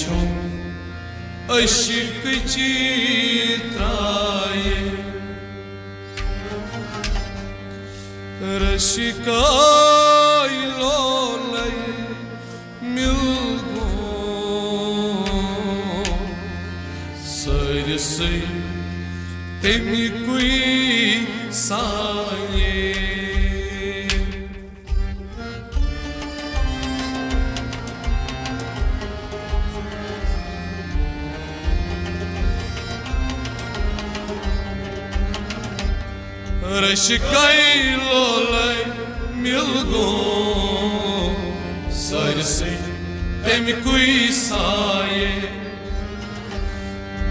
छुम अशिक चित्राये रशिकाय लोलय मिलगो सरसई तेमिकुई साये रशिकाय लोलय मिलगो सरसई तेमिकुई साये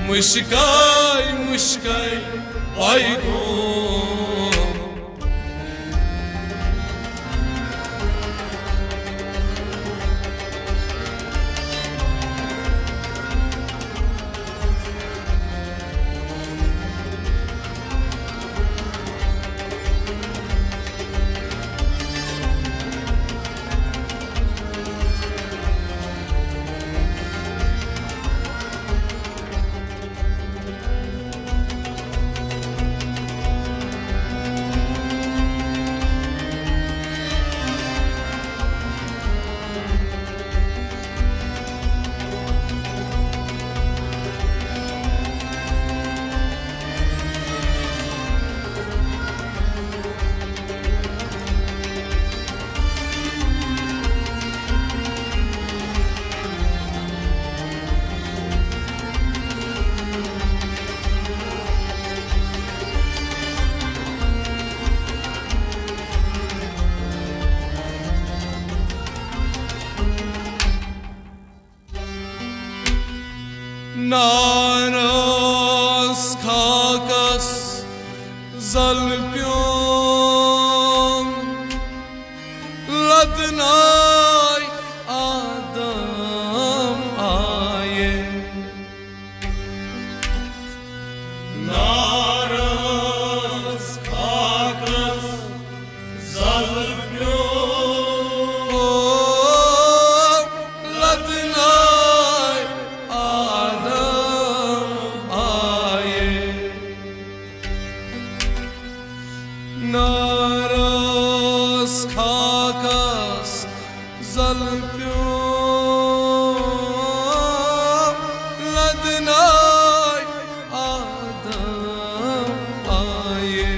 मुश्काय मुश्काय पाइगो नारस खाकस जलप्यों लदनाय आदम आये नारस खाकस जलप्यों नारस खाकस जलप्यों लदनाय आदम आये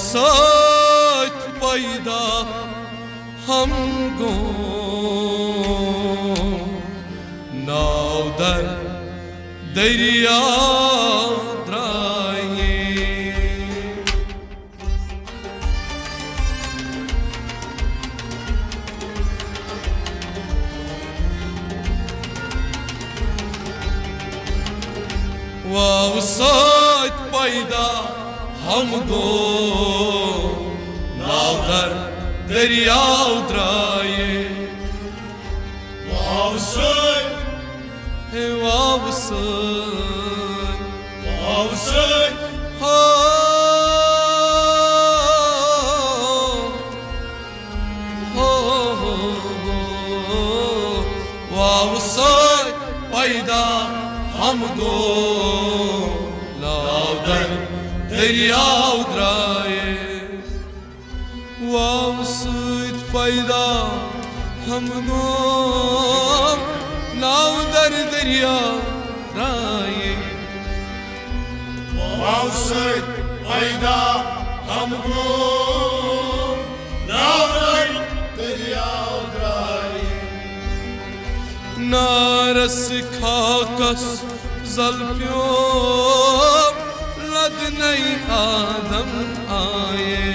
वावसात पैदा हमको नाव दर दरिया द्राये वावसात पैदा हमको नाव दर दरिया उतराए वावसय वावसय वावसय हो वावसय पैदा हमको नाव दर दरिया उतराए वावसत पैदा हमको नाव दर दरिया उतराए वावसत पैदा हमको नाव दर दरिया उतराए नारस खाकस जलप्यों लदनाय आदम आये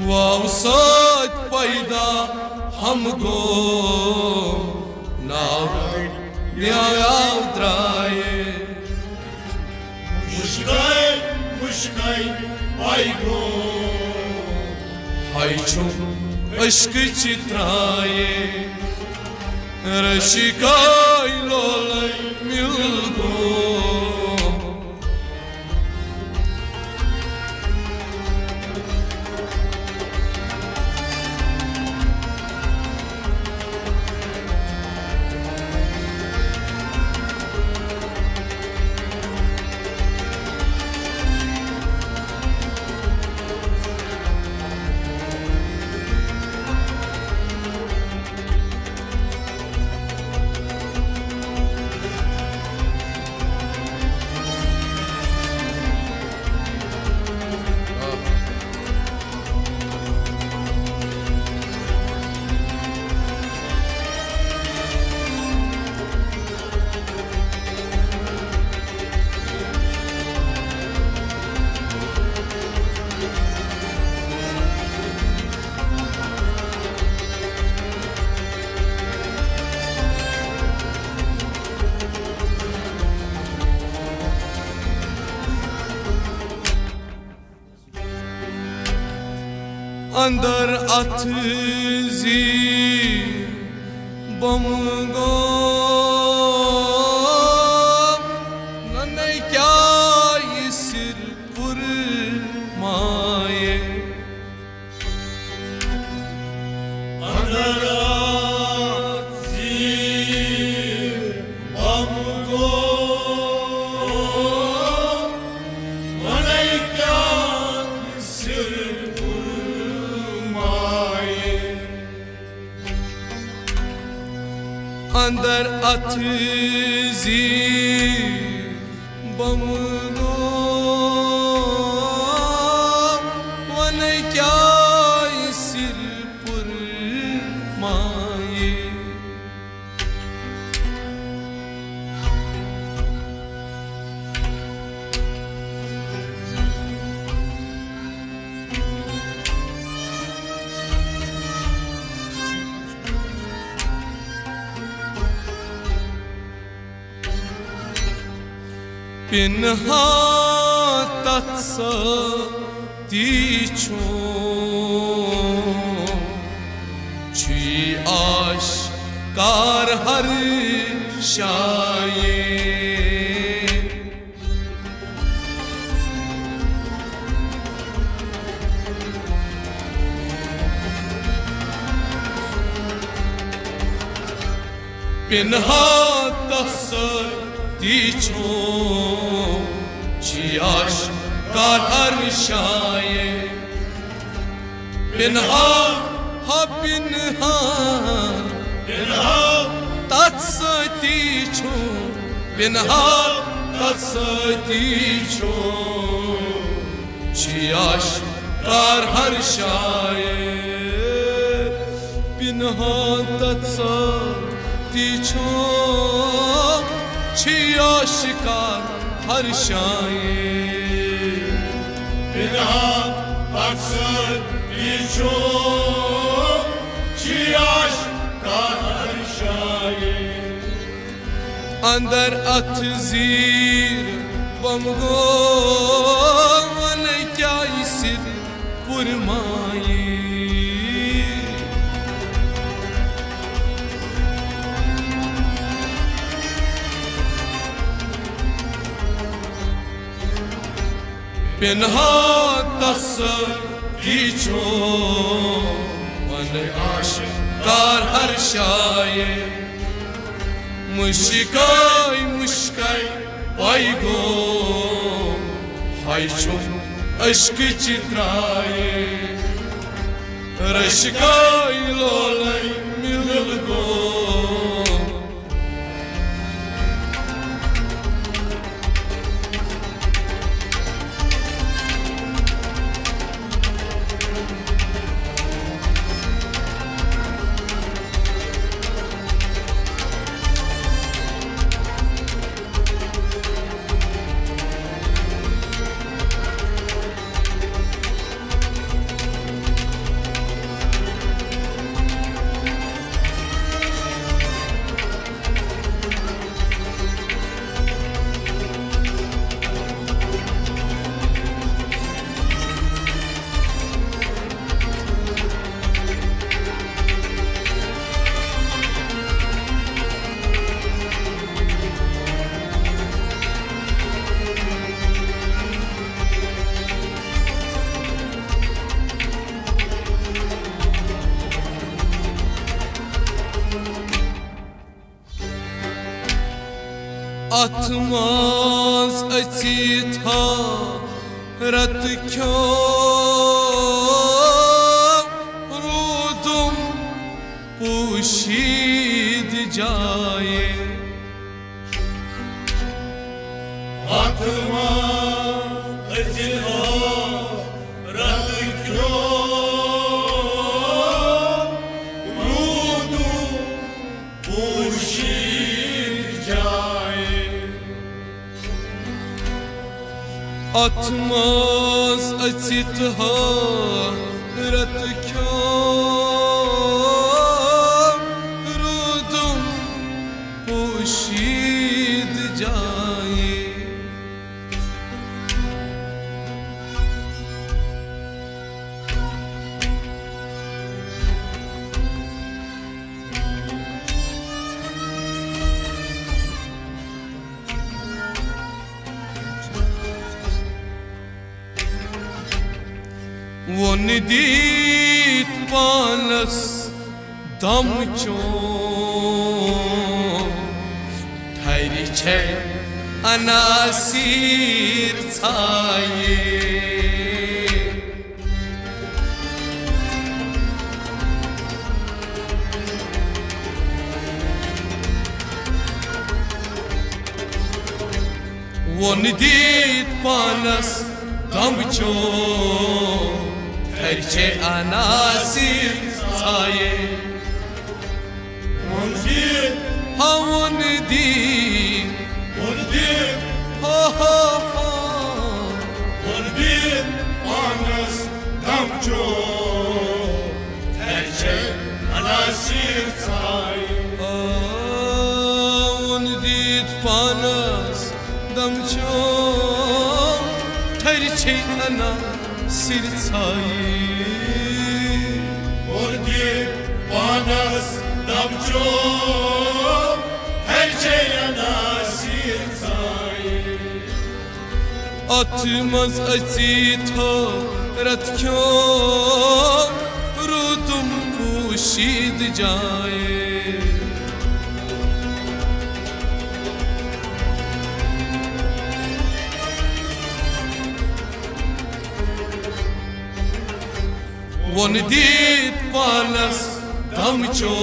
वावसत पैदा हमको Neaudraie Mușcai, aigo Haiçum aşkı çitraye Reşikay lolay milgo Andar atzi bamgo nanay kya isir pur maye Andar atzi bamgo nanay kya isir Andar atzi bamgo vanay kya isir pur maye Pinha tatsa ticho Chi aşkar har şaye Pinha tatsa ticho Chi aşkar har şaye Pinha ha pinha tatsa ticho Pinha tatsa ticho Chi aşkar har şaye Pinha tatsa ticho Chi aşkar har şaye Pinha tatsa ticho Chi aşkar har şaye Andar atzir bamgo vanay kya isir pur maye Pinha tatsa ticho vanay aşkar har şaye Mushkay paygo Hayçum aşkı çitraye Reşkay lolay milgo atmaz acita rat kyo rudum pushid jaye atma acita rat kyo rudum pushid jaye atmaz acita rat kyo rudum pushid jaye One dit panas damcho Thairi che anasir tsaye One dit panas damcho Terçe anasir saye Mondit Havun di mondit Ha ha ha mondit anas damcho terçe anasir tay Havun di panas damcho Terçe anasir saye mondit anas damcho terçe anasir tay Atmaz acita rat kyo rudum pushid jaye One dit panas damcho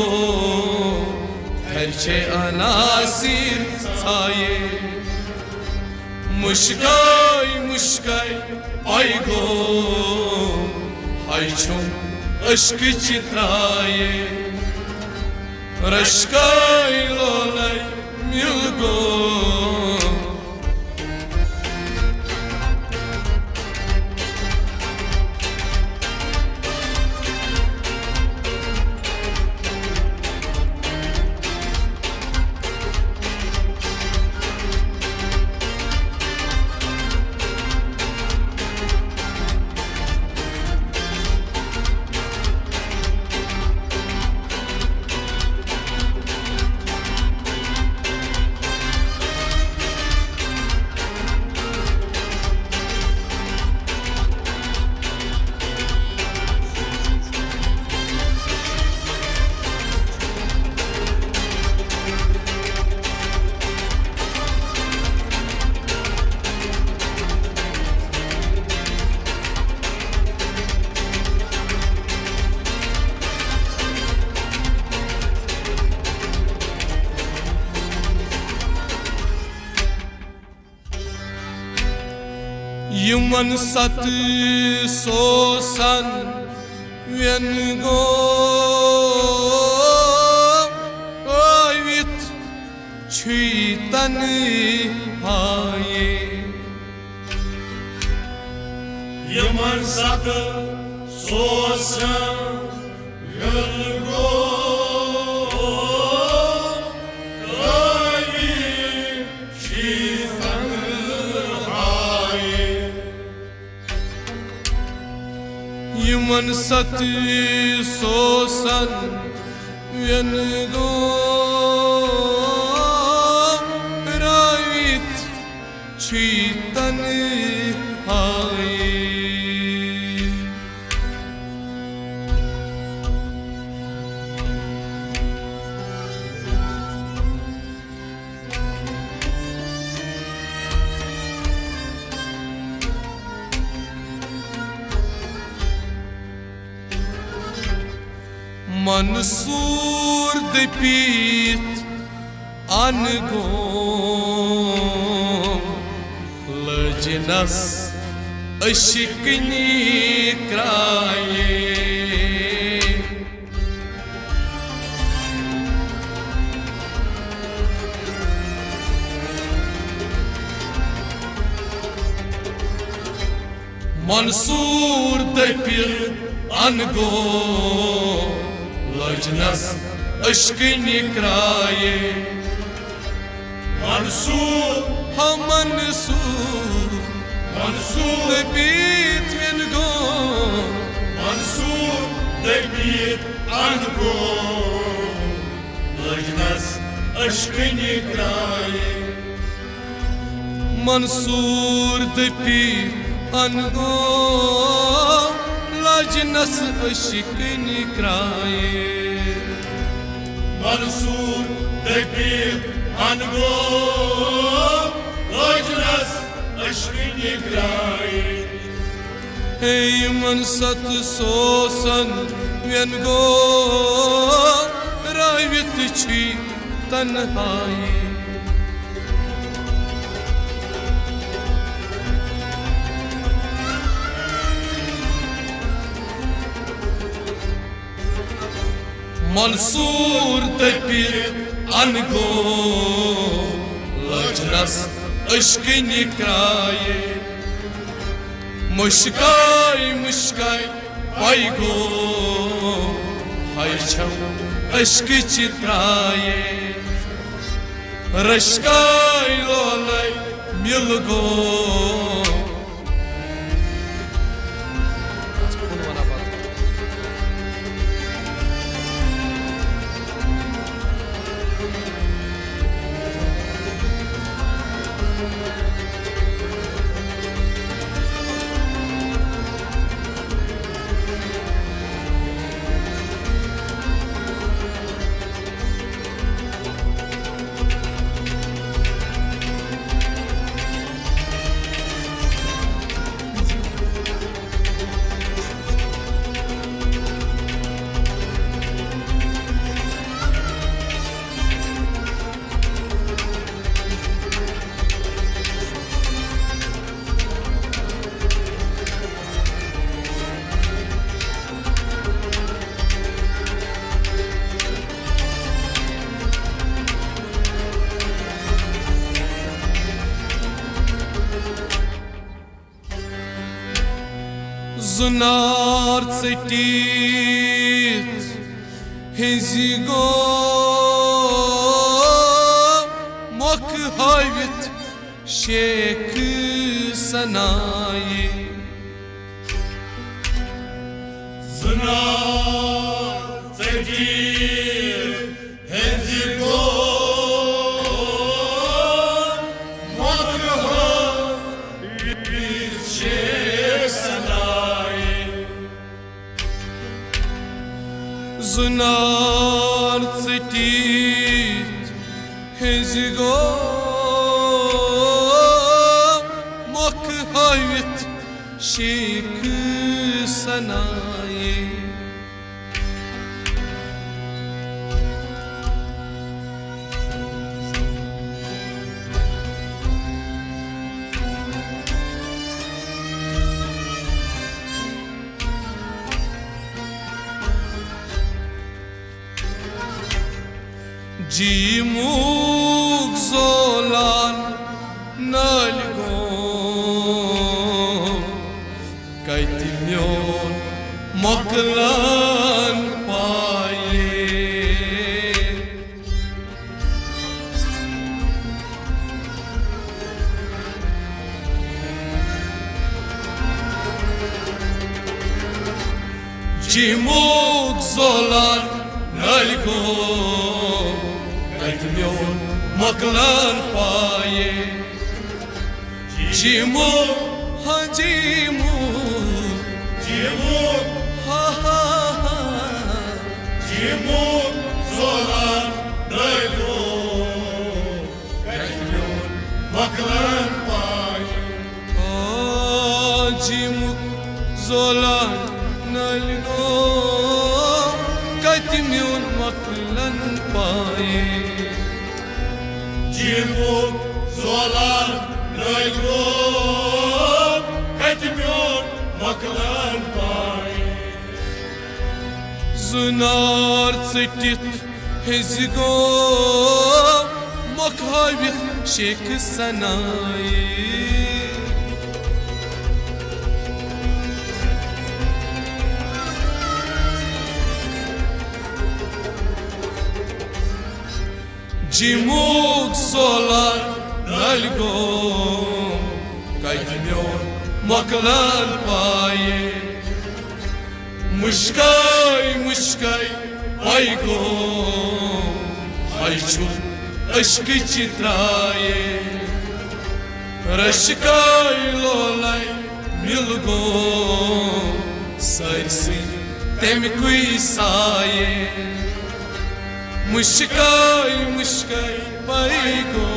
Terçe anasir saye Mushkay mushkay aygo Haychum aşk chitraye Rashkay lolay milgo Yuman sati sosan vien go Ayvit çüytani haye Yaman sakı sosan yılgo Gayri şizanı haye Yuman sati sosan vien go Ayvit çüytani haye Mansur de pit angom Lăginas ășicni craie Mansur de pit angom Lăginas ășicni craie Mansur, Ha Mansur Mansur, de pit angom Mansur, de pit angom Lăginas ășcâni craie Mansur de pit angom Lăginas ășicni craie Mansur, de pit angom Lăginas ășcâni craie Hey mansat sosan viengo Ravit chi tanhai Mansur de pit angom Lăginas ășcâni craie Muşkay muşkay paygo Hayçam aşkı çitraye Rışkay lolay milgo Zunar țătit Henzigo Moc hayvit Şek sanayi Zınar țătit Henzigo Zunar țătit Henzigo Moc hayvit Şek sanayi Cimuk zolan nalgon Kaytimyon moklan paye Cimuk zolan nalgon Kaytimyon moklan paye Cimuk ha cimuk Cimuk, ha ha ha cimuk zolan nalgo Kaytimyon moklan paye Cimuk zolan nalgo Kaytimyon Jimuk zolan Röygrum Etmiyor maklan pay Zunar tsitit Hezigo Makhavit Şek sanayi Jimuk solar nalgo Kaitmiyor maklan paye Muşkay muşkay aygo Ayçun aşkı çitraye Raşkay lolay milgo Sarsin temkuy saye Muşkay muşkay paygo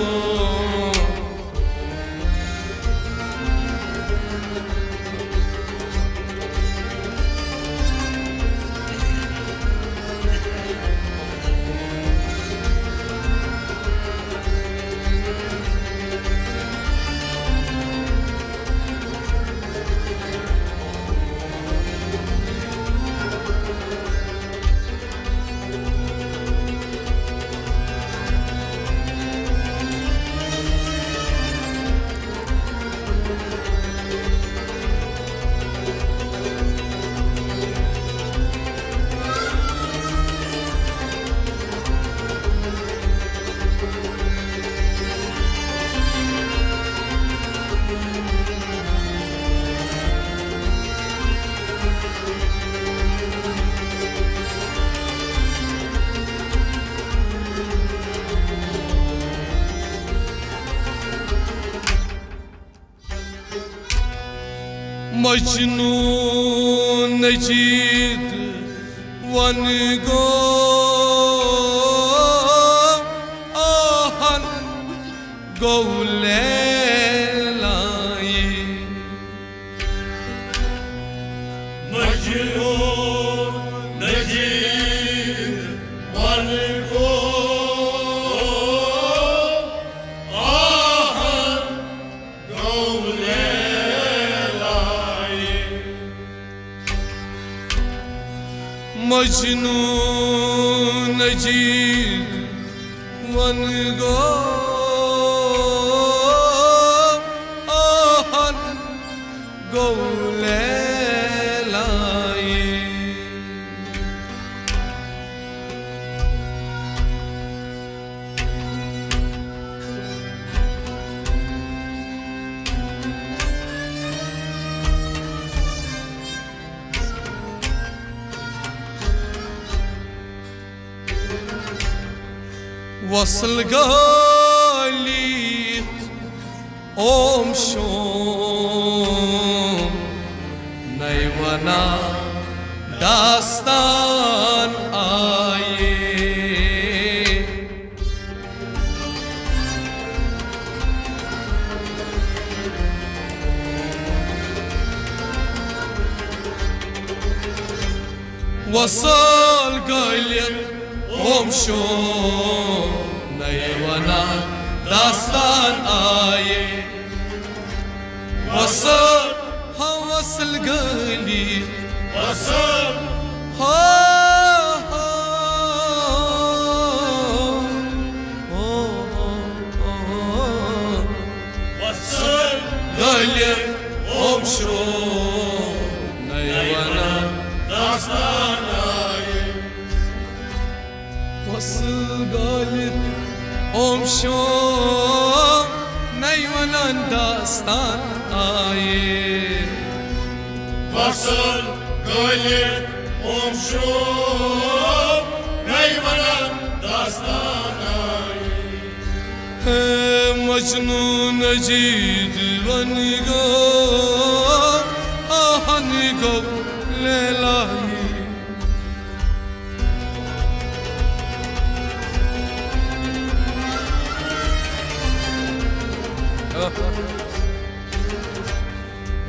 Majnun Necid Van Gogh Ahan Gowlelay Majnun Necid Van Gogh Ahan Gowlelay Majnun Necid Van Gogh Ahan Gowlelay Wasıl galit omşum Nayvana dastan aye Wasıl galit omşum Nayvana dastan aye Wasıl havasıl galit Wasıl ha ha Wasıl galit omşum Nayvana dastan aye Wasıl galit omşum Nayvana dastan aye Wasıl galit omşum Nayvana dastan aye Majnun Necid Van Gogh Ahan Gowlelay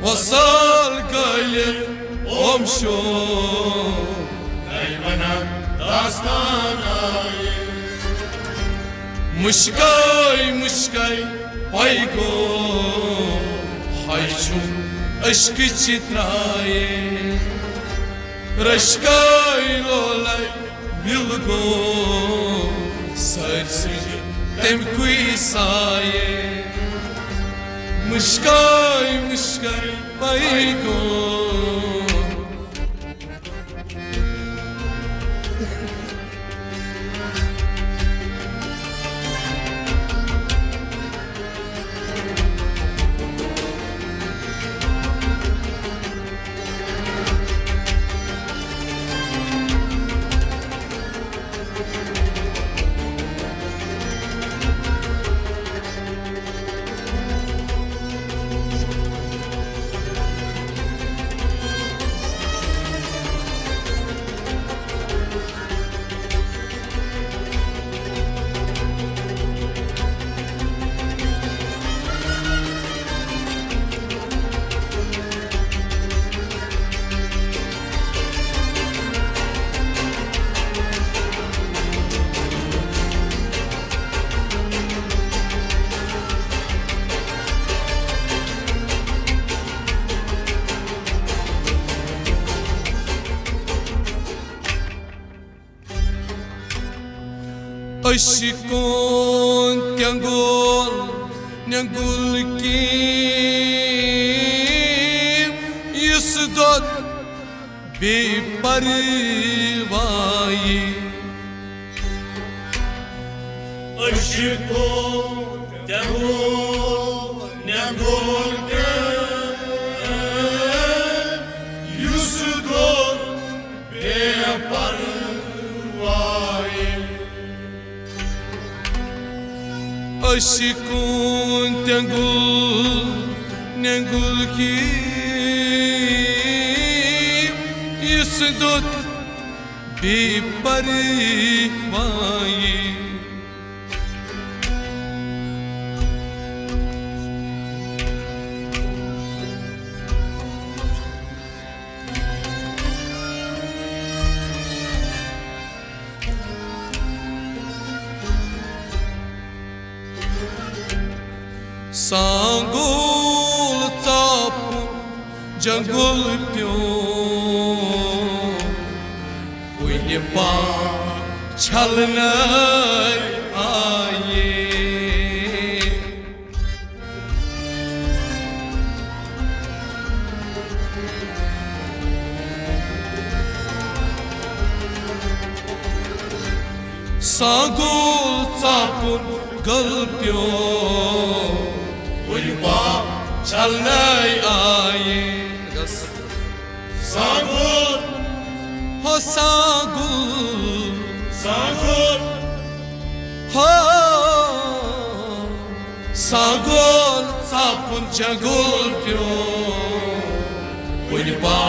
Wasıl galit omşum Nayvana dastan aye Muşkay muşkay paygo hayşum aşkı çitraye Rashkay lolay milgo sarsi temkui saye Muşkay muşkay paygo Aşkın tiangul nyangul kim yusdot beparvayi Aşkın tiangul nyangul kim yusdot beparvayi Aşkın tiangul nyangul kim yusdot beparvayi Sangul tapu jangul pyo Punya pa chalnai aaye Sangul tapu galpyo Ulpa chalnai aaye Sangul ho sangul Sangul ho sangul sapun jangul pyo Ulpa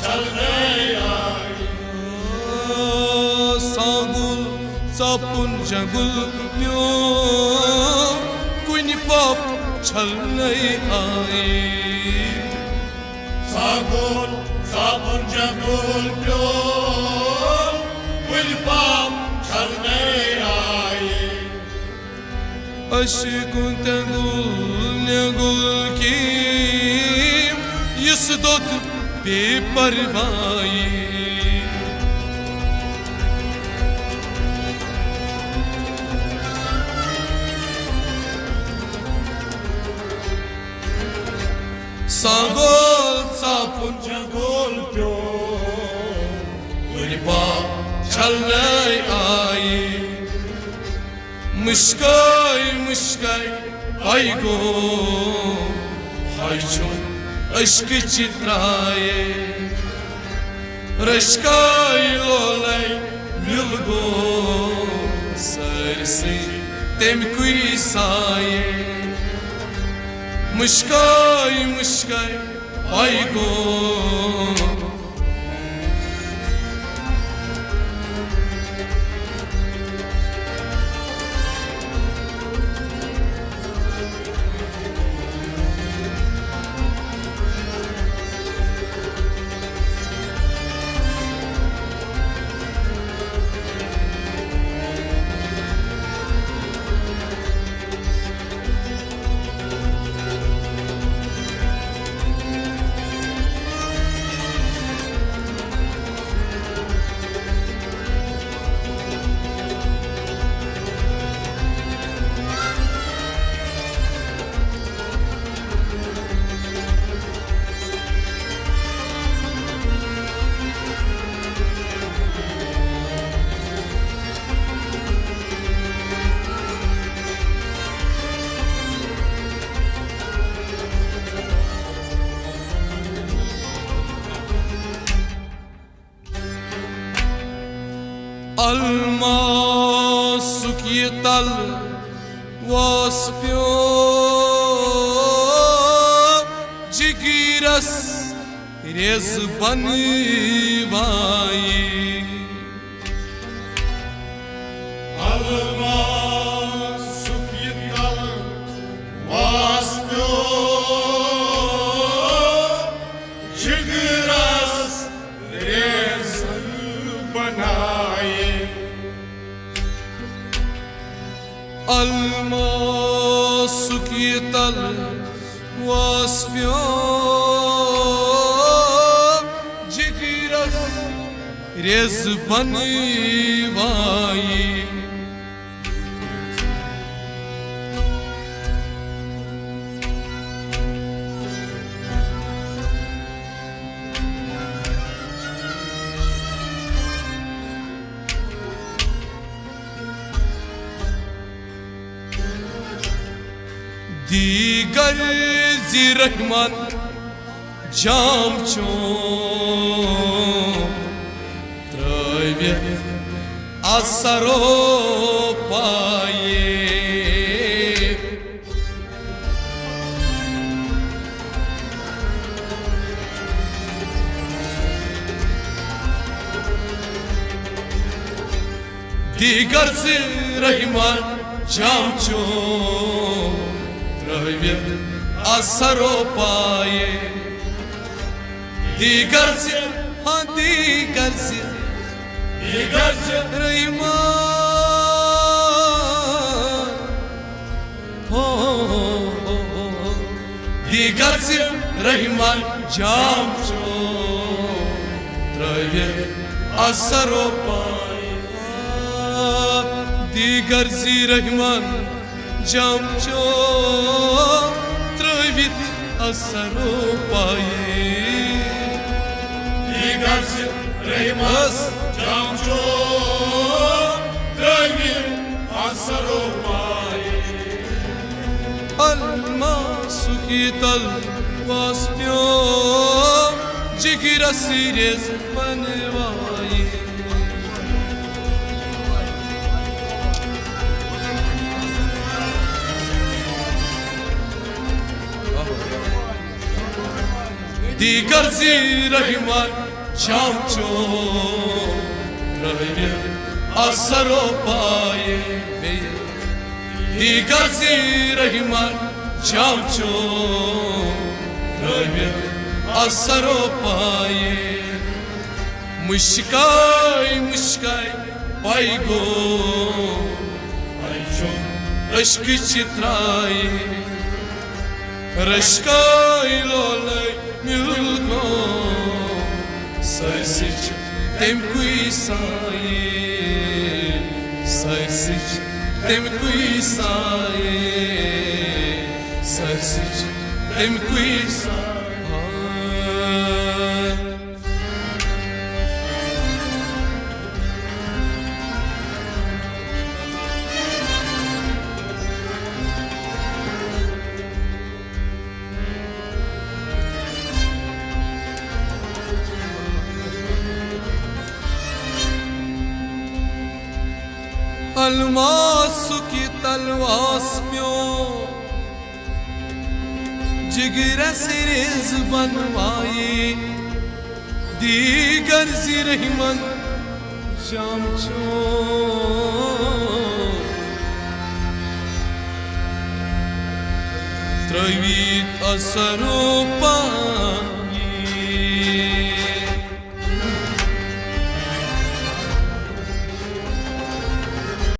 chalnai aaye sangul sapun jangul pyo Ulpa chalnai aaye Sangul sapun jangul pyo Ulpa chalnai aaye Aşkın tiangul nyangul kim yusdot beparvayi Sangul sapun jangul pyo Ulpa chalnai aaye Muşkay muşkay aygo hayşum aşkı çitraye Rashkay lolay milgo sarsi temkui saye Muşkay muşkay aygo Almasuk yetal waspyo jigiras rez banvayi Almasuk yetal waspyo jigiras rez banvayi Almasuk yetal waspyo jigiras rez banvayi Digar zirahman jamcho Trayvet asaro paye Digar zirahman jamcho Trayvet asaro paye Digar se Rayman Digar se Rayman jamcho Trayvet asaro paye Digar se Rayman jamcho Trayvet asaro paye Digar se Rayman jamcho Trayvet asaro paye Almasuk yetal waspyo jigiras rez banvayi Digar zirahman jamcho Trayvet asaro paye Digar zirahman jamcho Trayvet asaro paye Mushkay paygo aşk chitraye Rashkay lolay milgo Sarsich temkui saye Sarsich temkui saye Sarsich temkui saye Almasuk yetal waspyo jigiras rez banvayi Digar zirahman jamcho Trayvet asaro paye